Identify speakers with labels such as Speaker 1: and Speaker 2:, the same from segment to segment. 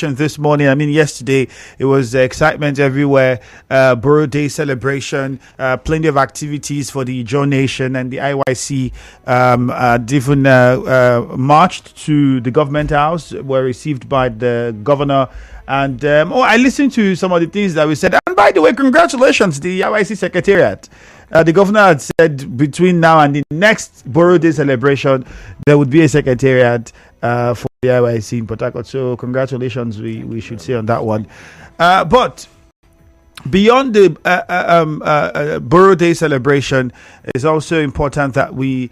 Speaker 1: celebration this morning. I mean, yesterday it was excitement everywhere. Boro Day celebration, plenty of activities for the Ijaw Nation, and the IYC even marched to the government house, were received by the governor. And I listened to some of the things that we said. And by the way, congratulations, the IYC Secretariat. The governor had said between now and the next Boro Day celebration, there would be a secretariat for the IYC in Port Harcourt. So congratulations, we should say on that one. But beyond the Boro Day celebration, it's also important that we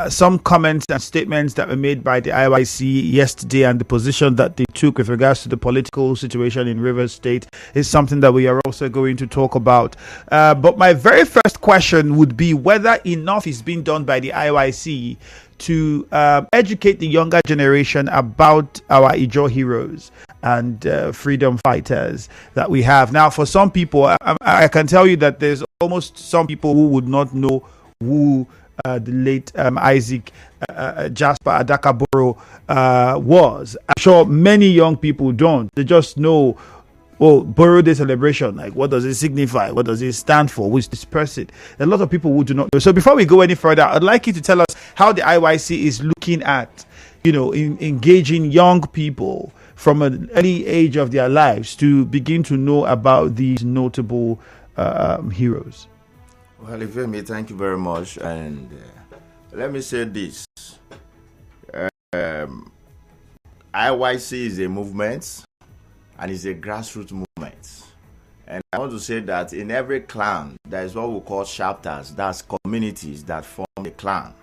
Speaker 1: some comments and statements that were made by the IYC yesterday and the position that they took with regards to the political situation in Rivers State is something that we are also going to talk about. But my very first question would be whether enough is being done by the IYC to educate the younger generation about our Ijaw heroes and freedom fighters that we have. Now, for some people, I can tell you that there's almost some people who would not know who the late Isaac Jasper Adaka Boro was. I'm sure many young people don't. They just know, oh, Boro Day celebration, like what does it signify? What does it stand for? Who is this person? A lot of people who do not know. So before we go any further, I'd like you to tell us how the IYC is looking at, in engaging young people from an early age of their lives to begin to know about these notable heroes.
Speaker 2: Well, Ifemi, thank you very much. And let me say this. IYC is a movement and it's a grassroots movement. And I want to say that in every clan, there is what we call chapters. That's communities that form a clan.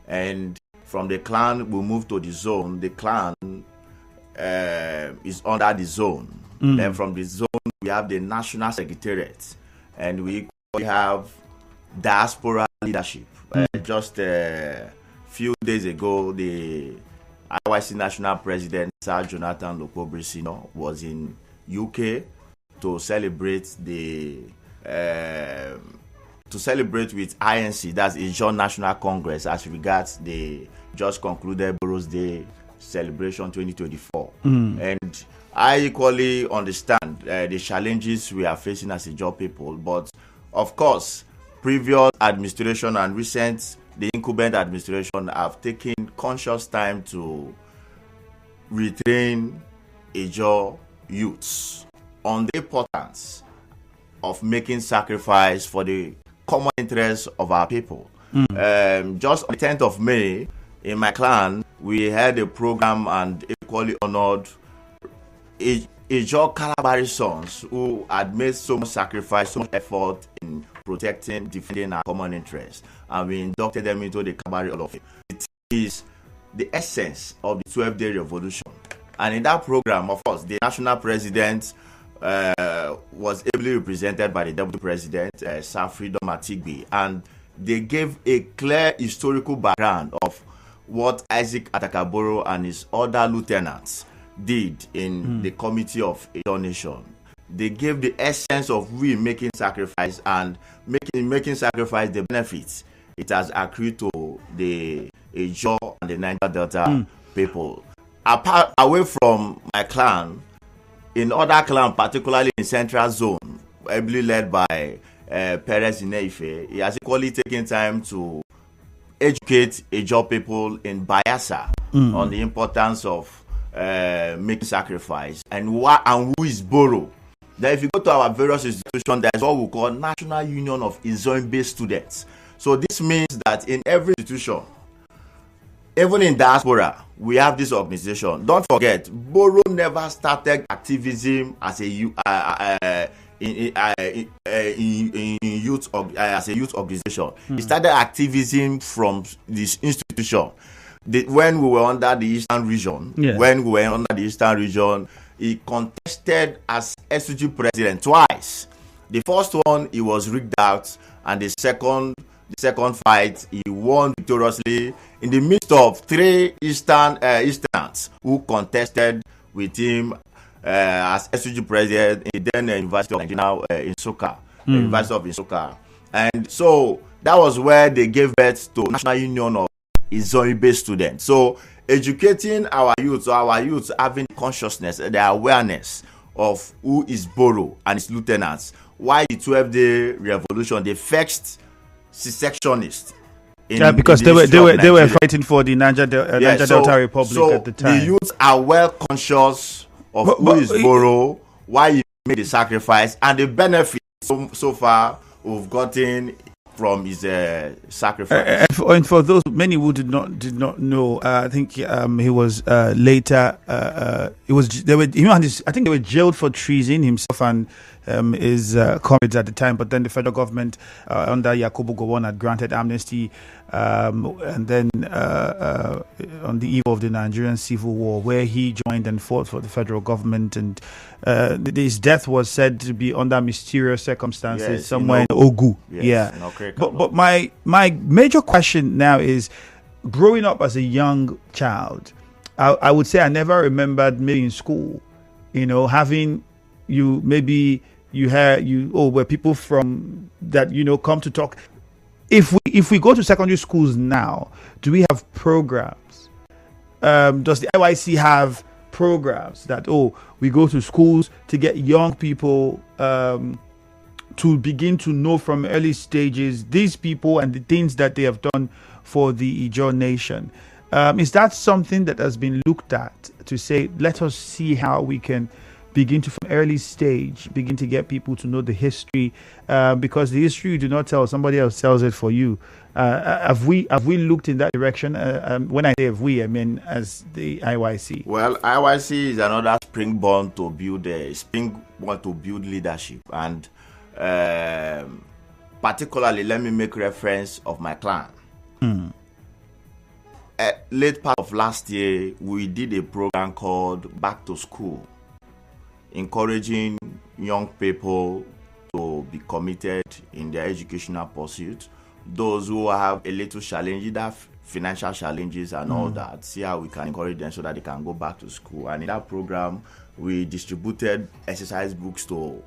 Speaker 2: And from the clan, we move to the zone. The clan is under the zone. Then from the zone, we have the national secretariat. And we have diaspora leadership. Just a few days ago, the IYC national president, Sir Jonathan Lokobrisino, was in UK to celebrate with INC, that's Ijaw National Congress, as regards the just concluded Boro's Day celebration 2024. And I equally understand the challenges we are facing as Ijaw people, but of course, previous administration and the incumbent administration have taken conscious time to retrain Ijaw youths on the importance of making sacrifice for the common interests of our people. Just on the 10th of May, in my clan, we had a program and equally honored Ijaw Kalabari sons who had made so much sacrifice, so much effort in protecting, defending our common interests, and we inducted them into the Kalabari Hall of Fame. It is the essence of the 12-day revolution. And in that program, of course, the national president was ably represented by the deputy president, Sir Freedom Atigbe, and they gave a clear historical background of what Isaac Atakaboro and his other lieutenants did in the Committee of Ijaw Nation. They gave the essence of we making sacrifice, and making sacrifice the benefits it has accrued to the Ijaw and the Niger Delta people. Away from my clan, in other clans, particularly in Central Zone, ably led by Perez Ineife, he has equally taken time to educate Ijaw people in Bayelsa on the importance of making sacrifice and who is Boro. Then if you go to our various institutions, there is what we call National Union of Ijaw-based Students. So this means that in every institution, even in diaspora, we have this organization. Don't forget, Boro never started activism as a youth organization. It started activism from this institution. When we were under the Eastern Region, he contested as SUG president twice. The first one, he was rigged out, and the second fight, he won victoriously in the midst of three Easterns who contested with him as SUG president in the then University of Nigeria in Nsukka, University of Nsukka. And so that was where they gave birth to National Union of Ijaw-based Students. So educating our youth, so our youth having consciousness, the awareness of who is Boro and his lieutenants. Why the 12-day revolution, the first secessionists.
Speaker 1: Because they were fighting for the Niger Delta Republic at the time.
Speaker 2: The youth are well conscious of who is Boro, why he made the sacrifice, and the benefit so far we've gotten from his sacrifice.
Speaker 1: And for those many who did not know, I think he was later. I think they were jailed for treason, himself and his comrades at the time. But then the federal government under Yakubu Gowon had granted amnesty, and then on the eve of the Nigerian Civil War, where he joined and fought for the federal government, and his death was said to be under mysterious circumstances somewhere in Ogu. But my major question now is, growing up as a young child, I would say I never remembered, maybe in school, having where people from that come to talk. If we go to secondary schools now, do we have programs? Does the IYC have programs that we go to schools to get young people to begin to know from early stages these people and the things that they have done for the Ijaw nation? Is that something that has been looked at to say, let us see how we can begin to, from early stage, begin to get people to know the history, because the history you do not tell, somebody else tells it for you. Have we looked in that direction? When I say have we, I mean as the IYC.
Speaker 2: Well, IYC is another springboard to build leadership, and particularly, let me make reference of my clan. Late part of last year, we did a program called Back to School, encouraging young people to be committed in their educational pursuit. Those who have a little challenge, either financial challenges and all that, see how we can encourage them so that they can go back to school. And in that program, we distributed exercise books to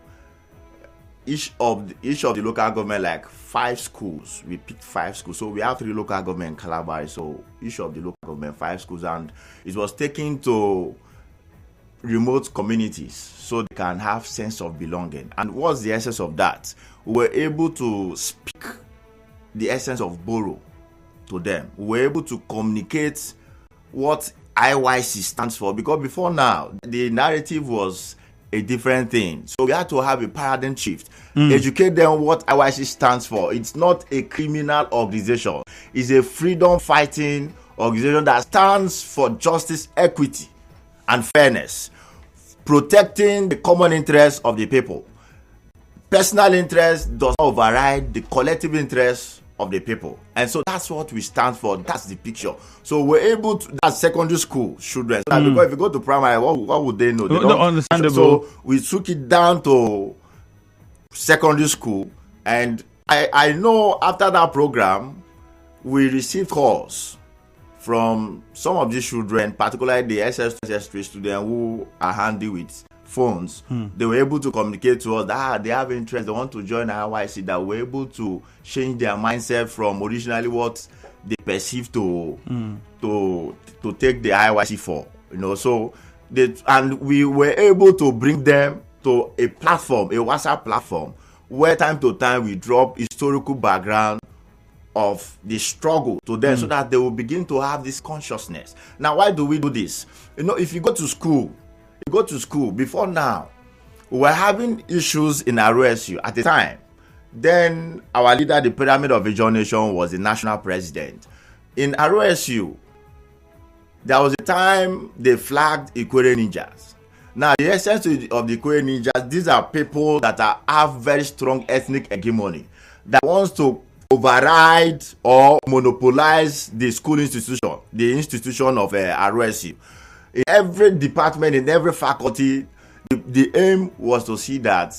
Speaker 2: each of the local government, like 5 schools. We picked 5 schools. So we have 3 local government in Kalabari. So each of the local government, 5 schools, and it was taken to remote communities so they can have sense of belonging. And what's the essence of that? We were able to speak the essence of Boro to them. We were able to communicate what IYC stands for, because before now the narrative was a different thing. So we had to have a paradigm shift, educate them what IYC stands for. It's not a criminal organization. It's a freedom fighting organization that stands for justice, equity, and fairness, protecting the common interest of the people. Personal interest does not override the collective interest of the people. And so that's what we stand for. That's the picture. So we're able to, that's secondary school children. So because if you go to primary, what would they know? They
Speaker 1: don't understandable.
Speaker 2: So we took it down to secondary school. And I know after that program, we received calls from some of these children, particularly the SS3 students who are handy with phones. They were able to communicate to us that they have interest, they want to join IYC, that we're able to change their mindset from originally what they perceive to take the IYC for. So and we were able to bring them to a platform, a WhatsApp platform, where time to time we drop historical background of the struggle to them, so that they will begin to have this consciousness. Now, why do we do this? If you go to school, before now, we were having issues in ROSU at the time. Then our leader, the Pyramid of Ijaw Nation, was the national president. In ROSU, there was a time they flagged Ikwere Ninjas. Now, the essence of the Ikwere Ninjas, these are people that have very strong ethnic hegemony, that wants to override or monopolize the school institution, the institution of ROSU. In every department, in every faculty, the aim was to see that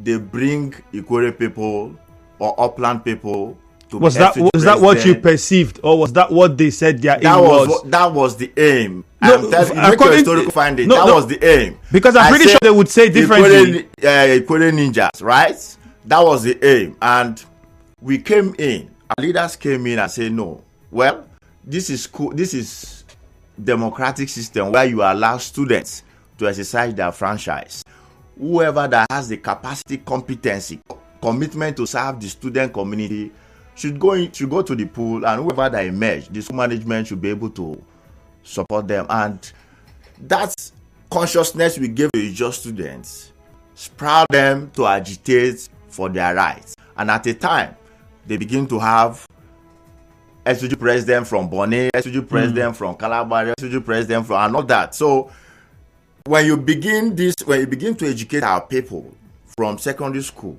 Speaker 2: they bring Ikwere people or upland people to
Speaker 1: was that what you perceived, or was that what they said their aim was?
Speaker 2: That was the aim. Historical finding. That was the aim.
Speaker 1: Because I'm pretty sure they would say differently.
Speaker 2: Ikwere Ninjas, right? That was the aim. And we came in, our leaders came in and said, no, well, this is cool. This is democratic system where you allow students to exercise their franchise. Whoever that has the capacity, competency, commitment to serve the student community should go to the pool, and whoever that emerge, the school management should be able to support them. And that consciousness we give to just students sprout them to agitate for their rights. And at a time, they begin to have SUG president from Bonnet, SUG president from Kalabari, SUG president from, and all that. So when you begin to educate our people from secondary school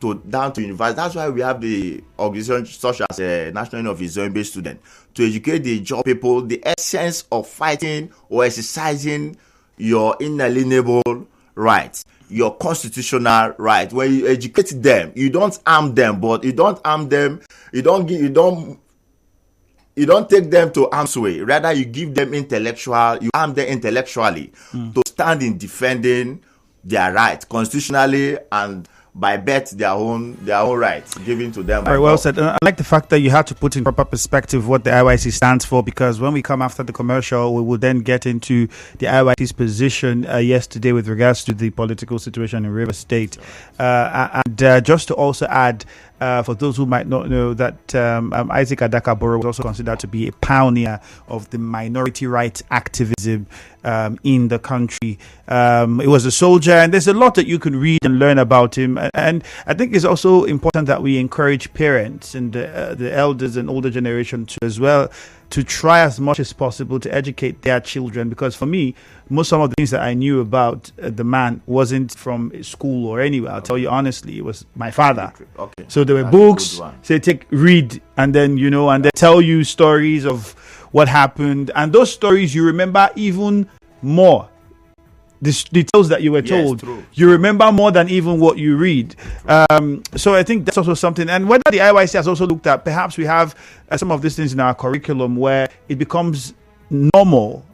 Speaker 2: to down to university, that's why we have the organization such as National Union of Ijaw-based Students to educate the Ijaw people the essence of fighting or exercising your inalienable rights, your constitutional right. When you educate them, you don't arm them, but you don't take them to arm's way. Rather, you give them you arm them intellectually to stand in defending their rights constitutionally and by birth their own rights given to them.
Speaker 1: Very well said. I like the fact that you had to put in proper perspective what the IYC stands for, because when we come after the commercial, we will then get into the IYC's position yesterday with regards to the political situation in Rivers State. And just to also add, for those who might not know, that Isaac Adaka Boro was also considered to be a pioneer of the minority rights activism in the country. He was a soldier, and there's a lot that you can read and learn about him. And I think it's also important that we encourage parents and the elders and older generation to as well to try as much as possible to educate their children, because for me, some of the things that I knew about the man wasn't from school or anywhere. I'll tell you honestly, it was my father.
Speaker 2: Okay.
Speaker 1: So there were books, read, and then, and they tell you stories of what happened. And those stories you remember even more. The details that you were told, you remember more than even what you read. So I think that's also something. And whether the IYC has also looked at, perhaps we have some of these things in our curriculum where it becomes normal,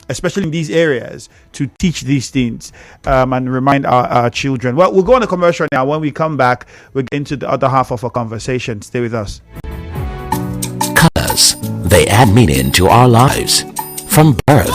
Speaker 1: especially in these areas, to teach these things and remind our children. Well, we'll go on a commercial now. When we come back, we'll get into the other half of our conversation. Stay with us.
Speaker 3: Colors, they add meaning to our lives. From birth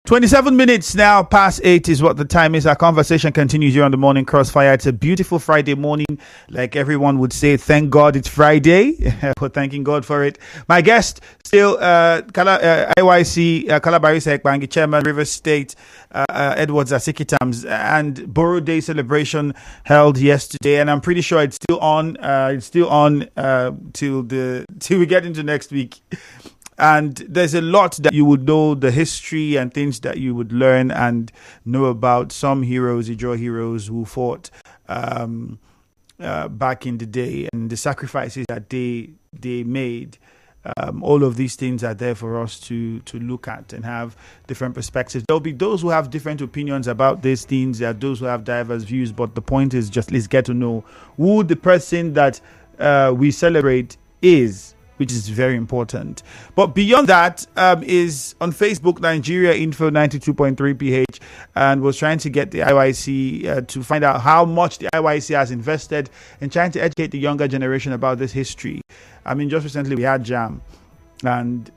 Speaker 1: 27 minutes now past 8 is what the time is. Our conversation continues here on the Morning Crossfire. It's a beautiful Friday morning. Like everyone would say, thank God it's Friday. We're thanking God for it. My guest, still IYC, Kalabari Ikpangi Chairman, River State, Edwards Asikitams, and Boro Day celebration held yesterday. And I'm pretty sure it's still on. Till we get into next week. And there's a lot that you would know, the history and things that you would learn and know about some heroes, Ijaw heroes who fought back in the day and the sacrifices that they made. All of these things are there for us to look at and have different perspectives. There'll be those who have different opinions about these things. There are those who have diverse views. But the point is just let's get to know who the person that we celebrate is, which is very important. But beyond that, is on Facebook, Nigeria Info 92.3 PH, and was trying to get the IYC to find out how much the IYC has invested in trying to educate the younger generation about this history. I mean, just recently we had JAM, and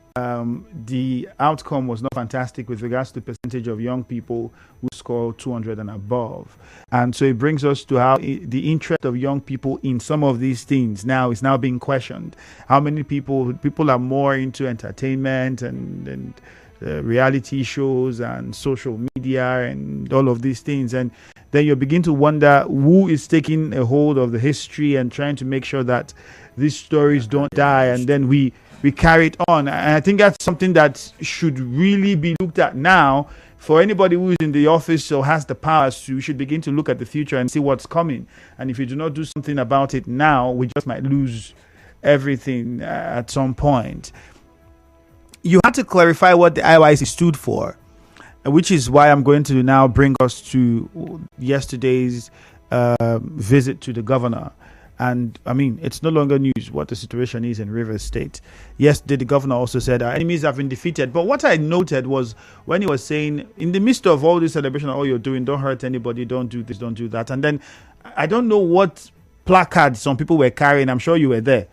Speaker 1: the outcome was not fantastic with regards to the percentage of young people who score 200 and above. And so it brings us to how the interest of young people in some of these things now is now being questioned. How many people are more into entertainment and reality shows and social media and all of these things. And then you begin to wonder who is taking a hold of the history and trying to make sure that these stories don't die, and then we carry it on. And I think that's something that should really be looked at now. For anybody who is in the office or has the powers to, we should begin to look at the future and see what's coming. And if you do not do something about it now, we just might lose everything at some point. You had to clarify what the IYC stood for, which is why I'm going to now bring us to yesterday's visit to the governor. And I mean, it's no longer news what the situation is in Rivers State. Yesterday, the governor also said our enemies have been defeated. But what I noted was when he was saying, in the midst of all this celebration, all you're doing, don't hurt anybody, don't do this, don't do that. And then I don't know what placards some people were carrying. I'm sure you were there.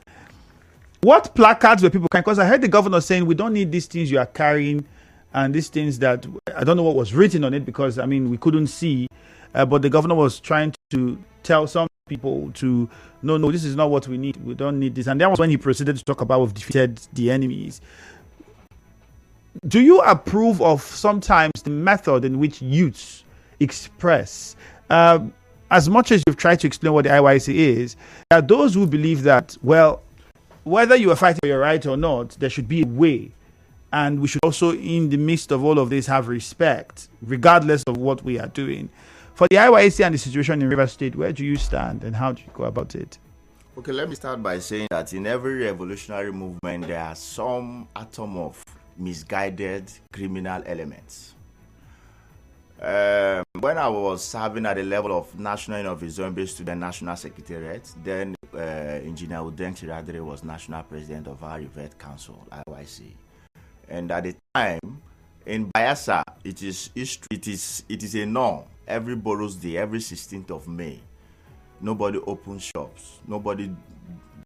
Speaker 1: What placards were people carrying? Because I heard the governor saying, we don't need these things you are carrying and these things that I don't know what was written on it because, I mean, we couldn't see. But the governor was trying to tell some people to no, this is not what we need. We don't need this. And that was when he proceeded to talk about we've defeated the enemies. Do you approve of sometimes the method in which youths express? As much as you've tried to explain what the IYC is, there are those who believe that, well, whether you are fighting for your right or not, there should be a way. And we should also, in the midst of all of this, have respect, regardless of what we are doing. For the IYC and the situation in River State, where do you stand and how do you go about it?
Speaker 2: Okay, let me start by saying that in every revolutionary movement, there are some atom of misguided criminal elements. When I was serving at the level of National Innovation Student National Secretariat, then Engineer Udeng Chiradere was National President of our Rivet Council, IYC. And at the time, in Bayelsa, it is a norm. Every Boros Day, every 16th of May, nobody opens shops, nobody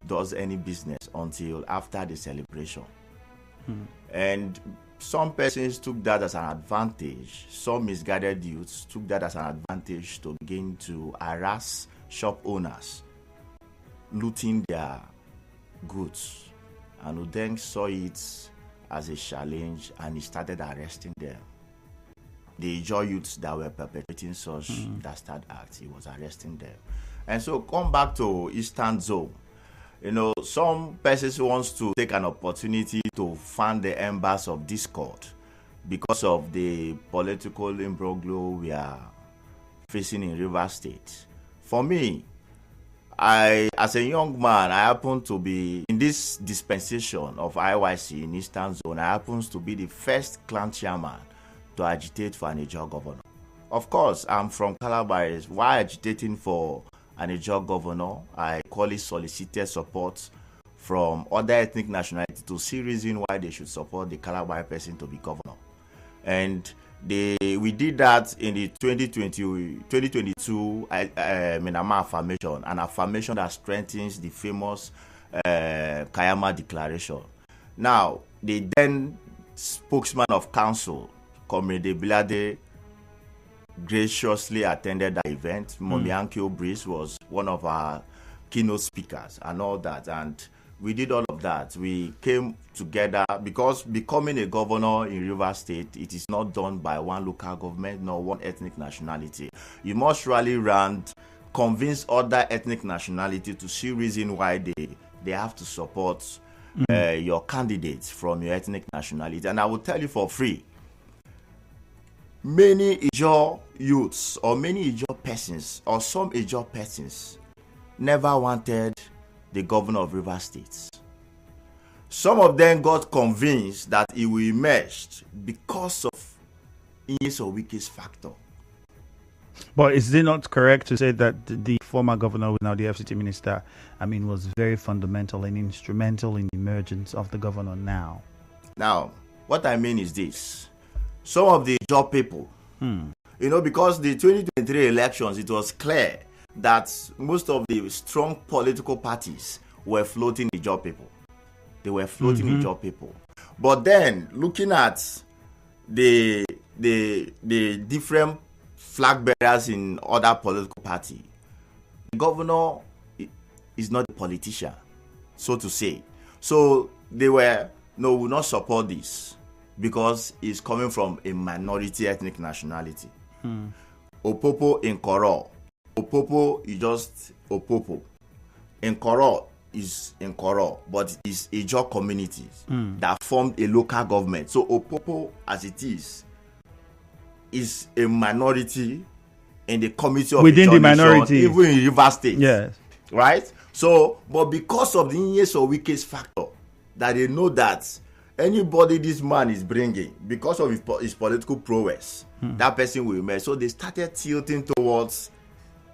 Speaker 2: does any business until after the celebration. And some persons took that as an advantage. Some misguided youths took that as an advantage to begin to harass shop owners, looting their goods. And Udeng saw it as a challenge and he started arresting them. The Ijaw youths that were perpetrating such dastard acts, he was arresting them. And so come back to Eastern Zone. You know, some persons wants to take an opportunity to fan the embers of discord because of the political imbroglio we are facing in River State. For me, as a young man, I happen to be in this dispensation of IYC in Eastern Zone. I happen to be the first clan chairman to agitate for an Ijaw governor. Of course, I'm from Kalabari. While agitating for an Ijaw governor, I call it solicited support from other ethnic nationalities to see reason why they should support the Kalabari person to be governor. And we did that in the 2022 Minama affirmation, an affirmation that strengthens the famous Kayama Declaration. Now, the then spokesman of council Comrade Bilade graciously attended that event. Momiankyo Breeze was one of our keynote speakers and all that. And we did all of that. We came together because becoming a governor in Rivers State, it is not done by one local government nor one ethnic nationality. You must rally around, convince other ethnic nationality to see reason why they have to support your candidates from your ethnic nationality. And I will tell you for free, many Ijaw youths or many Ijaw persons or some Ijaw persons never wanted the governor of Rivers State. Some of them got convinced that he will emerge because of Inyes Owike's factor.
Speaker 1: But is it not correct to say that the former governor, who is now the FCT minister, was very fundamental and instrumental in the emergence of the governor now?
Speaker 2: Now, what I mean is this. Some of the job people, because the 2023 elections, it was clear that most of the strong political parties were floating the job people. They were floating the job people. But then, looking at the different flag bearers in other political parties, the governor is not a politician, so to say. So they were, no, we will not support this because it's coming from a minority ethnic nationality. Opopo in Koro. Opopo is just Opopo. In Koro is in Koro, but it's Ijaw communities that formed a local government. So Opopo, as it is a minority in the committee of
Speaker 1: within
Speaker 2: Ijaw
Speaker 1: the
Speaker 2: nation,
Speaker 1: minority,
Speaker 2: even in Rivers State.
Speaker 1: Yes.
Speaker 2: Right? So, but because of the Inyes Owike's factor, that they know that anybody this man is bringing, because of his political prowess, that person will emerge. So they started tilting towards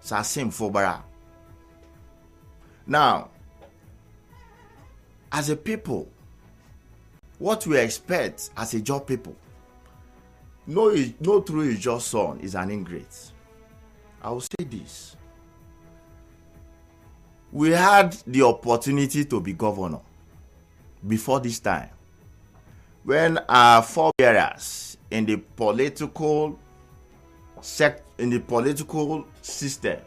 Speaker 2: Sasim Fobara. Now, as a people, what we expect as a job people, no true Ijaw son is an ingrate. I will say this. We had the opportunity to be governor before this time, when our forebearers in the political system,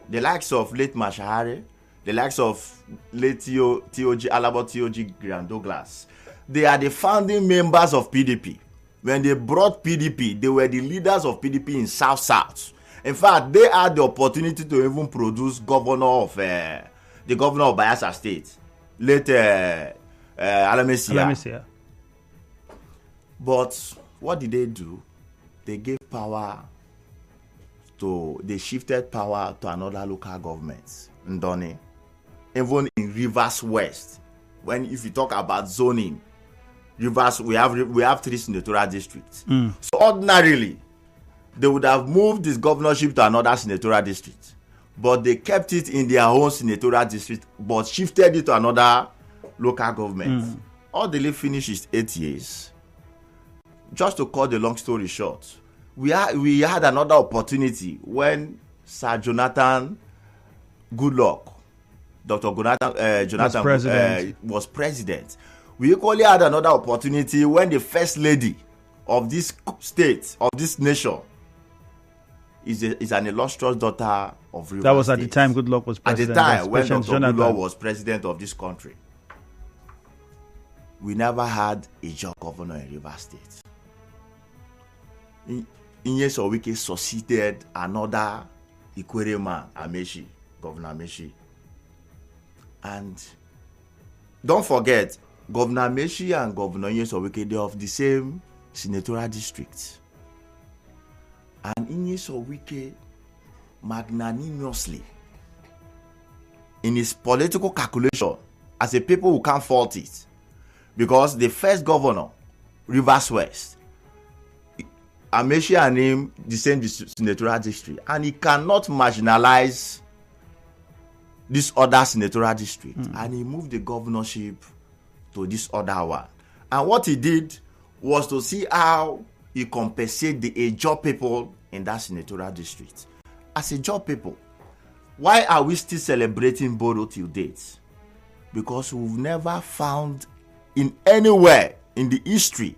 Speaker 2: the likes of late Mashahare, the likes of late T.O.G. Alabo T.O.G. Graham Douglas, they are the founding members of PDP. When they brought PDP, they were the leaders of PDP in South. In fact, they had the opportunity to even produce the governor of Bayelsa State, late Alamesia. But what did they do? They gave they shifted power to another local government, Ndoni. Even in Rivers West, if you talk about zoning, Rivers, we have 3 senatorial districts. So ordinarily, they would have moved this governorship to another senatorial district, but they kept it in their own senatorial district, but shifted it to another local government. All they finished is 8 years. Just to cut the long story short, we had another opportunity when Sir Jonathan Goodluck, Dr. Jonathan was president. We equally had another opportunity when the first lady of this state, of this nation, is an illustrious daughter of Rivers.
Speaker 1: That was at
Speaker 2: State.
Speaker 1: the time Goodluck was president.
Speaker 2: At the time when Dr. Goodluck was president of this country. We never had a Ijaw governor in Rivers State. Inyes Owike succeeded another Ikwere man, Governor Amechi. And don't forget, Governor Amechi and Governor Inyes Owike, they're of the same senatorial district. And Inyes Owike magnanimously, in his political calculation, as a people who can't fault it, because the first governor, Rivers West, Amechi and him the same senatorial district, and he cannot marginalize this other senatorial district, and he moved the governorship to this other one. And what he did was to see how he compensate the Ijaw people in that senatorial district. As Ijaw people, why are we still celebrating Boro till date? Because we've never found in anywhere in the history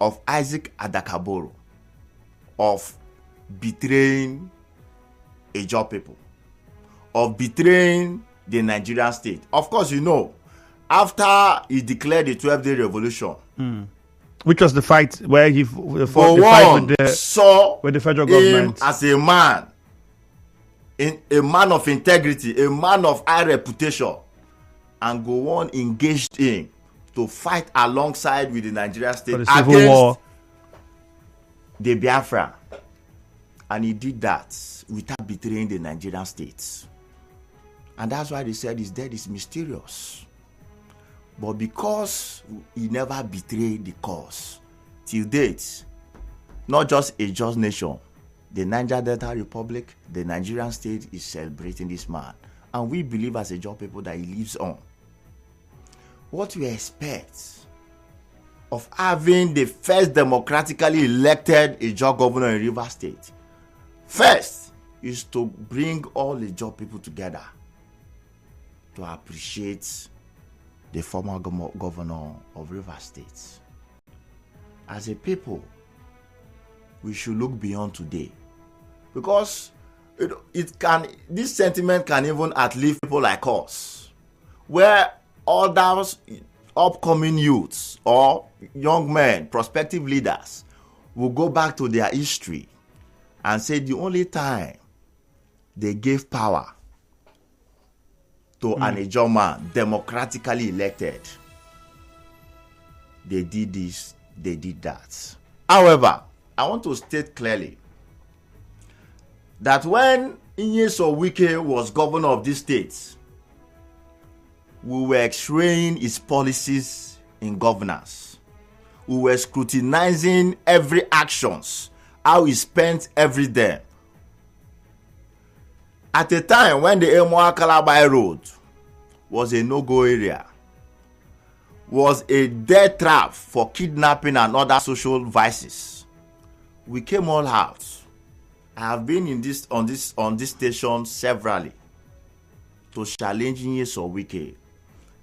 Speaker 2: of Isaac Adakaboro of betraying Ijaw people, of betraying the Nigerian state. Of course, you know, after he declared the 12-day revolution,
Speaker 1: which was the fight where he fought the fight with the federal government,
Speaker 2: as a man, a man of integrity, a man of high reputation, and go on engaged him to fight alongside with the Nigerian state
Speaker 1: the civil
Speaker 2: against
Speaker 1: war,
Speaker 2: the Biafra. And he did that without betraying the Nigerian state. And that's why they said his death is mysterious. But because he never betrayed the cause, till date, not just a just nation, the Niger Delta Republic, the Nigerian state is celebrating this man. And we believe as Ijaw people that he lives on. What we expect of having the first democratically elected Ijaw governor in Rivers State, first, is to bring all Ijaw people together to appreciate the former governor of Rivers State. As a people, we should look beyond today, because this sentiment can even outlive people like us, where others, upcoming youths or young men, prospective leaders, will go back to their history and say the only time they gave power to an Ijaw man, democratically elected, they did this, they did that. However, I want to state clearly that when Ijaw was governor of this state, we were x-raying his policies in governance. We were scrutinizing every actions, how he spent every day. At a time when the Kalabari road was a no-go area, was a death trap for kidnapping and other social vices, we came all out. I have been on this station severally to challenge Ijaw,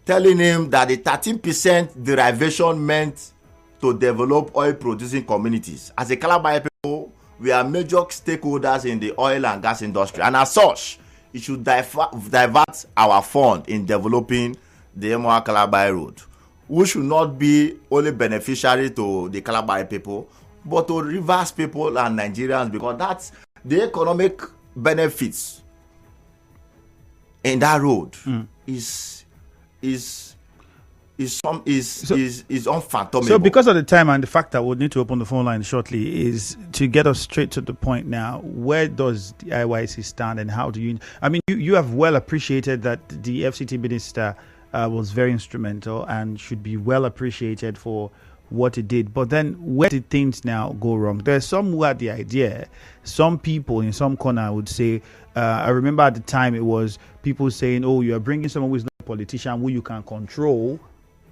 Speaker 2: telling him that the 13% derivation meant to develop oil-producing communities. As a Kalabari people, we are major stakeholders in the oil and gas industry, and as such, it should divert our fund in developing the Kalabari road. We should not be only beneficiary to the Kalabari people, but to Rivers people and Nigerians, because that's the economic benefits in that road is unfathomable.
Speaker 1: So because of the time and the fact that we'll need to open the phone line shortly, is to get us straight to the point now, where does the IYC stand and how do you, I mean, you have well appreciated that the FCT minister was very instrumental and should be well appreciated for what it did, but then where did things now go wrong? There's some who had the idea, some people in some corner would say, I remember at the time it was people saying, oh, you are bringing someone who is not a politician who you can control,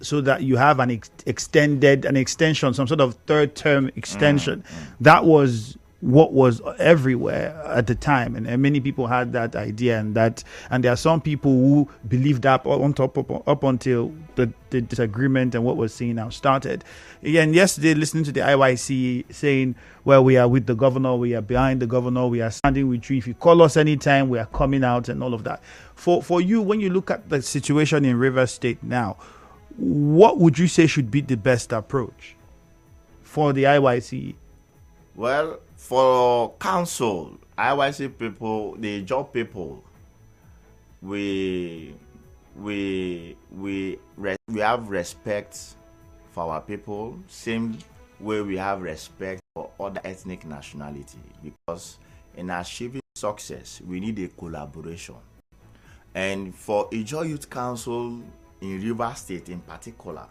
Speaker 1: so that you have an extension, some sort of third term extension. That was what was everywhere at the time, and many people had that idea, and there are some people who believed that up until the disagreement and what was seen now started. And yesterday, listening to the IYC saying, well, we are with the governor, we are behind the governor, we are standing with you, if you call us anytime, we are coming out, and all of that. For you, when you look at the situation in Rivers State now, what would you say should be the best approach for the IYC?
Speaker 2: Well, for council, IYC people, the job people, we have respect for our people, same way we have respect for other ethnic nationality, because in achieving success, we need a collaboration. And for Ijaw Youth Council in Rivers State in particular,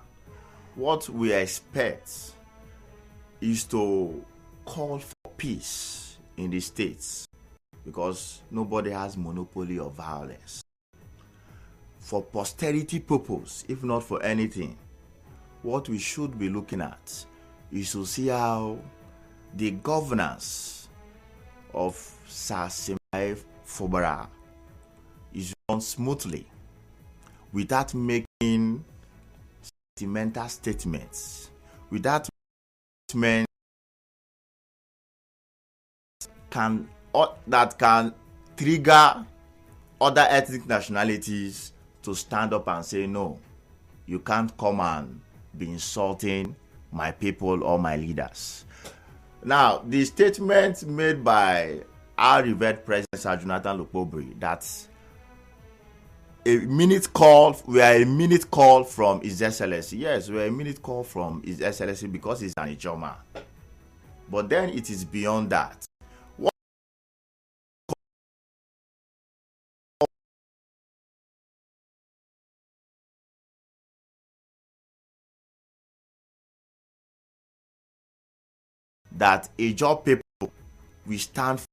Speaker 2: what we expect is to call for peace in the states, because nobody has monopoly of violence. For posterity purpose, if not for anything, what we should be looking at is to see how the governance of Sasimai Fobara is run smoothly without making sentimental statements, without men that can trigger other ethnic nationalities to stand up and say, no, you can't come and be insulting my people or my leaders. Now, the statement made by our revered President Sir Jonathan Lukpobri that we are a minute call from His Excellency. Yes, we are a minute call from His Excellency because he's an Ijaw man. But then it is beyond that. That Ijaw people, we stand for.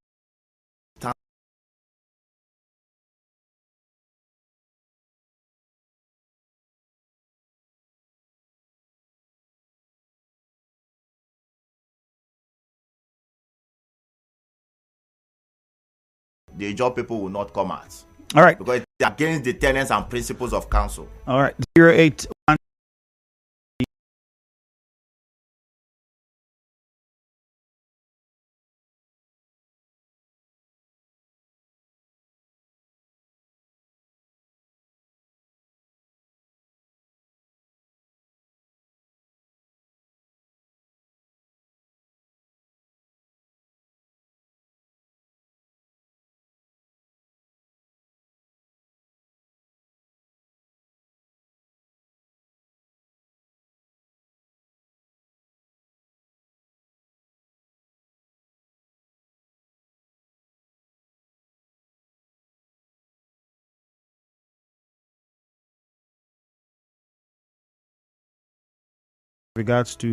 Speaker 2: The Ijaw people will not come out.
Speaker 1: All right.
Speaker 2: Because it's against the tenets and principles of council.
Speaker 1: All right. 081. Regards to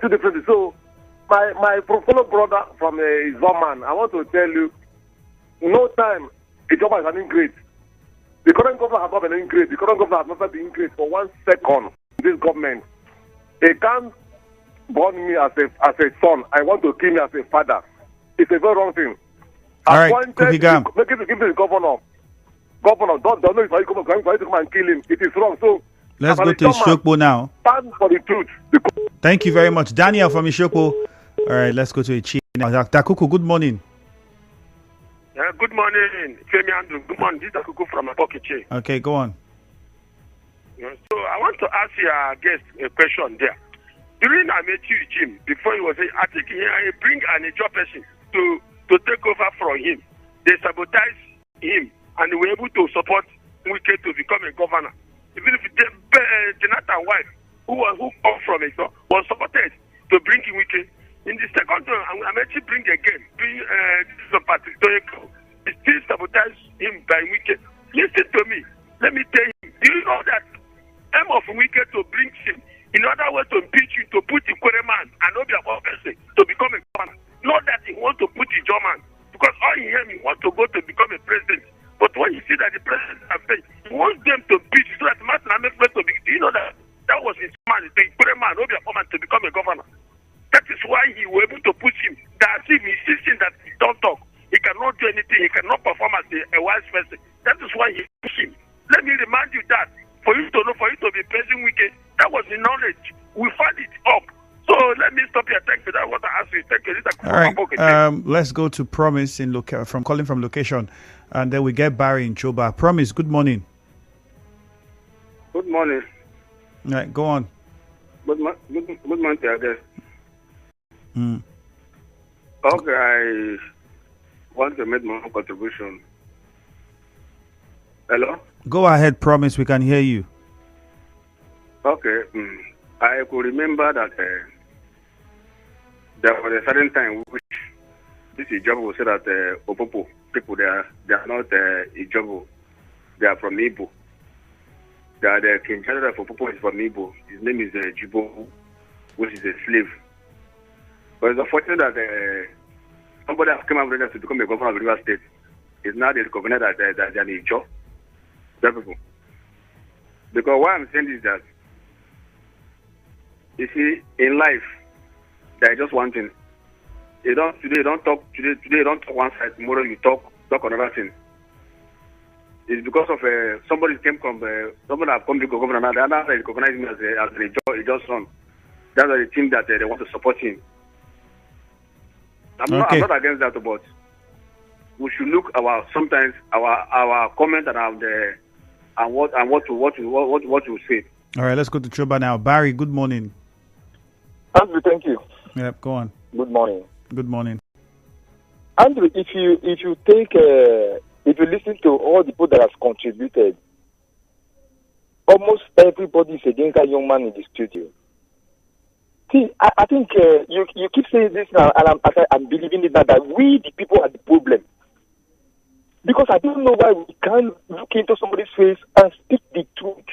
Speaker 4: two different things. So, my fellow brother from Ijaw, I want to tell you, no time Ijaw is an ingrate. The current government has not been ingrate. The current government has not been ingrate for 1 second. This government, they can't born me as a son. I want to kill me as a father. It's a very wrong thing.
Speaker 1: All right, Cookie Gam.
Speaker 4: Make it give the governor. Governor, don't know if I come to come and kill him. It is wrong. So
Speaker 1: let's go to Ishokbo now.
Speaker 4: Stand for the truth.
Speaker 1: Thank you very much, Daniel from Ishokbo. All right, let's go to Ichi now. Takuku, good morning.
Speaker 5: Good morning, Femi Andrew. Good morning. This is Takuku from Apokiche.
Speaker 1: Okay, go on.
Speaker 5: So I want to ask your guest a question there. During I met you, Jim, before he was saying, I think he bring an Ijaw person to take over from him. They sabotage him and they were able to support Wike to become a governor. Even if Jonathan's wife, who come from it, was supported to bring in Wike. In the second time, I met you bring again, some Patrick Toyeko. He still sabotage him by Wike. Listen to me. Let me tell you. Do you know that aim of Wike to bring him in order way to impeach you, to put the man and not be a person to become a governor? Not that he wants to put the German, because all he hear he wants to go to become a president. But when you see that the president has failed, he wants them to impeach so that Martin Amefle to be. Do you know that that was his man, the man, not be a woman to become a governor? That is why he was able to push him. That him insisting that he don't talk, he cannot do anything, he cannot perform as a wise person. That is why he pushed him. Let me remind you that for you to know, for you to be praising Wike, that was the knowledge. We found it up. So let me stop here. Thank you. That was what I asked you. Thank you.
Speaker 1: All right. Let's go to Promise from calling from location, and then we get Barry in Choba. Promise. Good morning.
Speaker 6: Good morning.
Speaker 1: All right. Go on.
Speaker 6: Good morning, I guess.
Speaker 1: Mm.
Speaker 6: Okay, I want to make my own contribution. Hello?
Speaker 1: Go ahead, Promise. We can hear you.
Speaker 6: Okay. I could remember that there was a certain time which this Ijaw will say that Opopo people, they are not Ijaw. They are from Igbo. The King General of Opopo is from Igbo. His name is Jibo, which is a slave. But it's unfortunate that somebody has come up to become a governor of River State. It's now they recognize that they are Ijaw. People. Because why I'm saying is that, you see, in life, there is just one thing. Today you don't talk one side, tomorrow you talk another thing. It's because of somebody have come to governor now, the other recognize him as a Ijaw son. That's the team that they want to support him. I'm not against that, but we should look our comment and what to say.
Speaker 1: All right, let's go to Choba now. Barry, good morning.
Speaker 7: Andrew, thank you.
Speaker 1: Yep, go on.
Speaker 7: Good morning.
Speaker 1: Good morning.
Speaker 7: Andrew, if you listen to all the people that have contributed, almost everybody is against that young man in the studio. See, I think you keep saying this now, and I'm believing it now that we, the people, are the problem. Because I don't know why we can't look into somebody's face and speak the truth.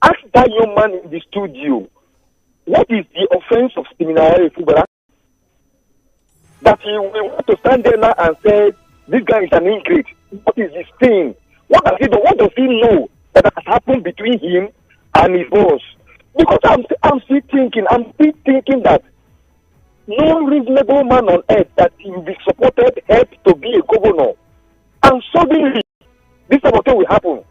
Speaker 7: Ask that young man in the studio, what is the offense of Seminary Fubara? That he will want to stand there now and say, this guy is an ingrate. What is his thing? What does he do? What does he know that has happened between him and his boss? Because I'm still thinking that no reasonable man on earth that he will be supported help to be a governor. And suddenly, this type of thing will happen.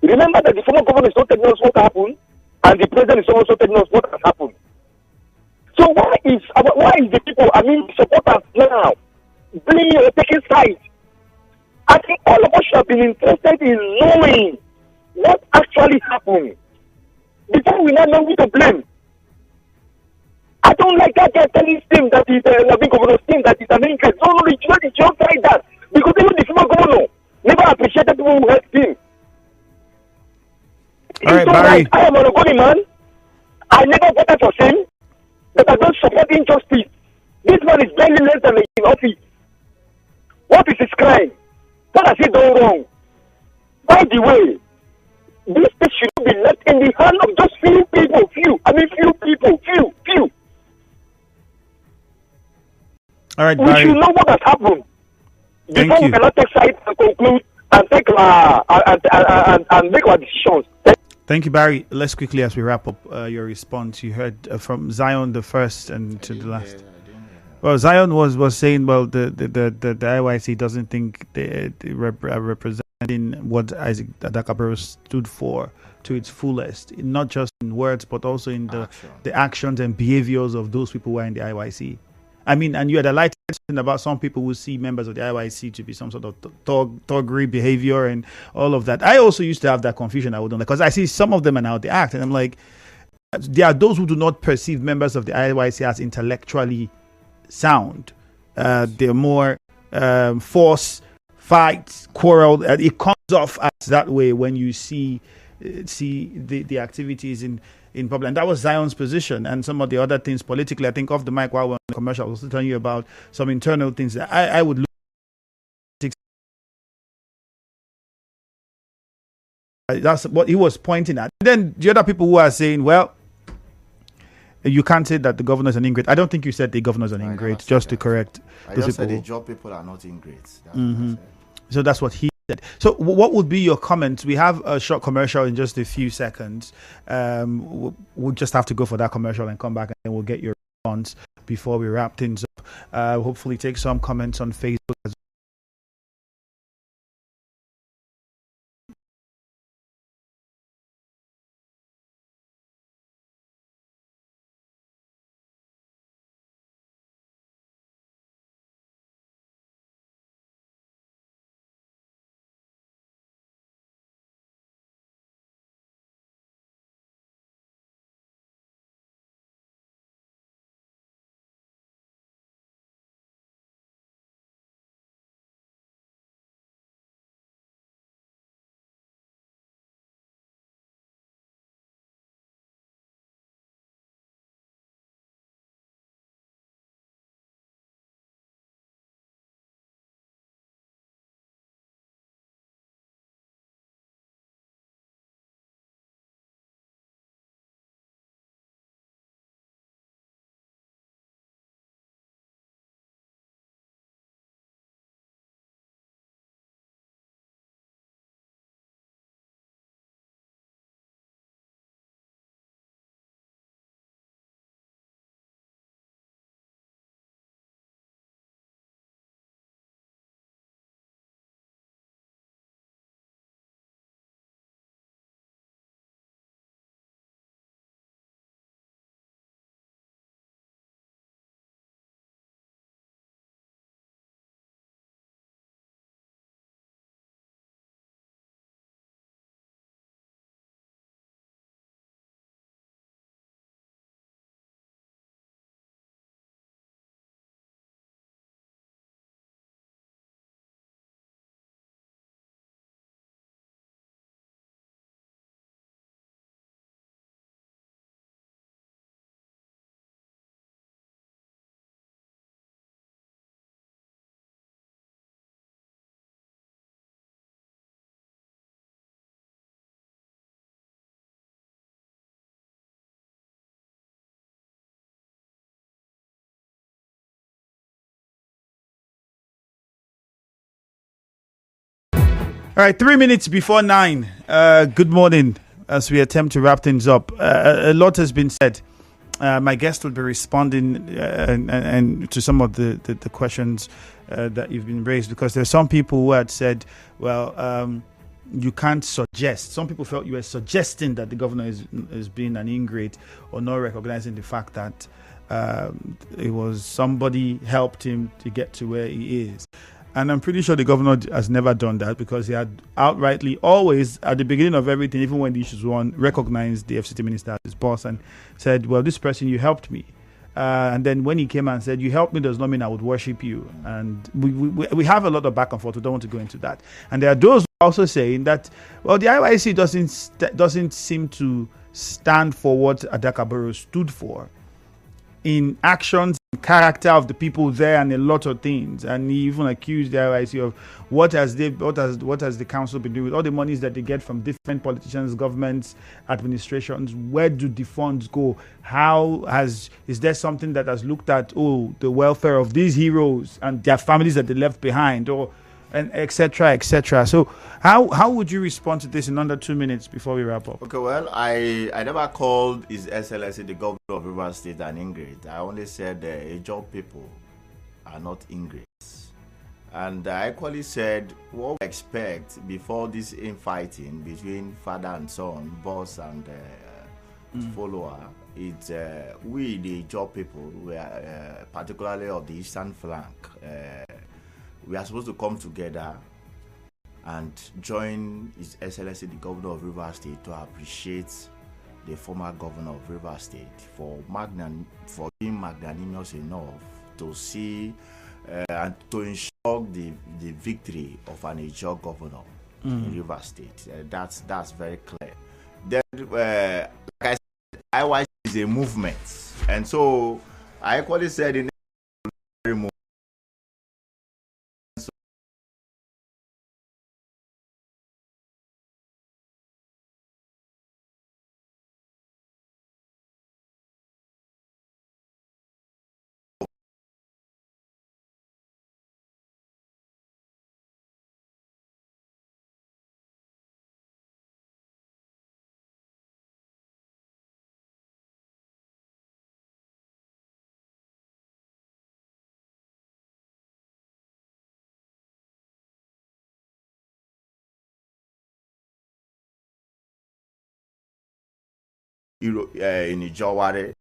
Speaker 7: Remember that the former governor is not telling us what happened, and the president is also telling us what has happened. So why is the people, supporters now, taking sides? I think all of us should have been interested in knowing what actually happened before we now know who to blame. I don't like that guy telling him that he's a governor's team, that he's an interest. No, the job tried that. Because even the former governor never appreciated people who helped him.
Speaker 1: All right, Barry.
Speaker 7: I am a good man. I never voted for him, but I don't support injustice. This man is barely less than in office. What is his crime? What has he done wrong? By the way, this should be left in the hand of just few people. Few.
Speaker 1: All right,
Speaker 7: We
Speaker 1: Barry.
Speaker 7: should know what has happened
Speaker 1: Thank
Speaker 7: before
Speaker 1: you.
Speaker 7: we cannot take sides and conclude and take and make our decisions.
Speaker 1: Thank you, Barry. Let's quickly, as we wrap up your response, you heard from Zion the first and to the last. Well, Zion was saying, well, the IYC doesn't think they are representing what Isaac Adakabero stood for to its fullest, not just in words, but also in the actions and behaviors of those people who are in the IYC. I mean, and you had a light about some people who see members of the IYC to be some sort of thuggery behavior and all of that. I also used to have that confusion. I wouldn't, because I see some of them and how they act, and I'm like, there are those who do not perceive members of the IYC as intellectually sound. They're more force, fight, quarrel. It comes off as that way when you see the activities in public. And that was Zion's position, and some of the other things politically. I think off the mic while we're on the commercial, I was telling you about some internal things that I would look. That's what he was pointing at. Then the other people who are saying, well, you can't say that the governor is an ingrate. I don't think you said the governor is an ingrate, just to correct
Speaker 2: I
Speaker 1: those
Speaker 2: just said
Speaker 1: people.
Speaker 2: the job people are not ingrates. That's
Speaker 1: Mm-hmm.
Speaker 2: what I said.
Speaker 1: So that's what he said. So what would be your comments? We have a short commercial in just a few seconds. We'll just have to go for that commercial and come back, and then we'll get your response before we wrap things up. Hopefully take some comments on Facebook as well. All right, 3 minutes before 9. Good morning. As we attempt to wrap things up, a lot has been said. My guest will be responding and to some of the questions that you've been raised, because there's some people who had said, well, you can't suggest. Some people felt you were suggesting that the governor is being an ingrate, or not recognizing the fact that it was somebody helped him to get to where he is. And I'm pretty sure the governor has never done that, because he had outrightly always, at the beginning of everything, even when the issues were on, recognized the FCT minister as his boss and said, well, this person, you helped me. And then when he came and said, you helped me does not mean I would worship you. And we have a lot of back and forth. We don't want to go into that. And there are those also saying that, well, the IYC doesn't seem to stand for what Adakabero stood for in actions character of the people there and a lot of things. And he even accused the IYC of what has the council been doing with all the monies that they get from different politicians, governments, administrations. Where do the funds go? Is there something that has looked at the welfare of these heroes and their families that they left behind, or and etc., etc. So how would you respond to this in under 2 minutes before we wrap up?
Speaker 2: Okay, well, I never called His Excellency the Governor of Rivers State an ingrate. I only said the Ijaw people are not ingrates. And I equally said what we expect before this infighting between father and son, boss and follower. It's we the Ijaw people, we are particularly of the eastern flank. We are supposed to come together and join His Excellency the Governor of Rivers State to appreciate the former Governor of Rivers State for being magnanimous enough to see and to ensure the victory of an Ijaw governor in Rivers State. That's very clear. Then, like I said, IYC is a movement, and so I equally said in every movement. In Ijaw,